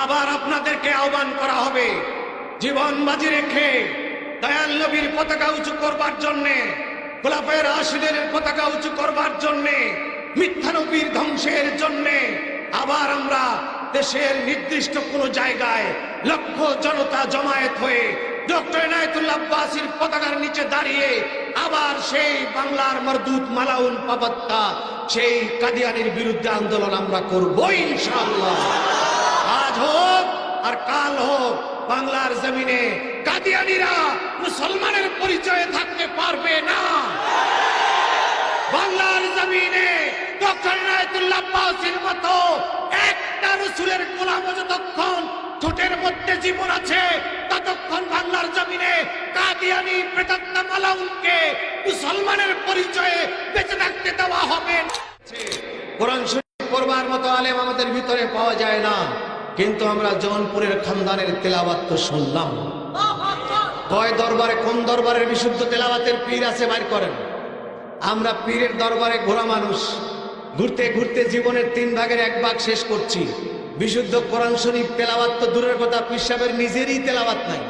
আবার আপনাদেরকে আহ্বান করা হবে জীবন বাজি রেখে দয়াল নবীর পতাকা উঁচু করবার জন্যে, খোলাফায়ে রাশিদের পতাকা উঁচু করবার জন্যে, মিথ্যা নবীর ধ্বংসের জন্যে আবার আমরা দেশের নির্দিষ্ট কোনো জায়গায় লক্ষ জনতা জমায়েত হয়ে ডক্টর ইনায়েতুল্লাহ আব্বাসীর পতাকার নিচে দাঁড়িয়ে আবার সেই বাংলার মরদুদ মালাউন পাপাত্তা সেই কাদিয়ানির বিরুদ্ধে আন্দোলন আমরা করব ইনশাআল্লাহ। আজ হোক আর কাল হোক বাংলার জমিনে কাদিয়ানিরা মুসলমানের পরিচয়ে থাকতে পারবে না। বাংলার জমিনে ডক্টর ইনায়েতুল্লাহ আব্বাসীর মতো একটা রাসূলের গোলাম যতক্ষণ ঠোঁটের মধ্যে জীবন আছে ততক্ষণ বাংলার জমিনে কাদিয়ানি প্রেতাত্মা মালাউনকে মুসলমানের পরিচয়ে বেঁচে থাকতে দেওয়া হবে না। কোরআন শরীফ পড়বার মতো আলেম আমাদের ভিতরে পাওয়া যায় না, কিন্তু আমরা জৌনপুরের খানদানের তেলাওয়াত তো শুনলাম। কয় দরবারে, কোন দরবারের বিশুদ্ধ তেলাওয়াতের পীর আছে বাইর করেন। আমরা পীরের দরবারে ঘোরা মানুষ, ঘুরতে ঘুরতে জীবনের 3 ভাগের 1 ভাগ শেষ করছি। বিশুদ্ধ কোরআন শরীফ তেলাওয়াত তো দূরের কথা, পীর সাহেবের নিজেরই তেলাওয়াত নাই।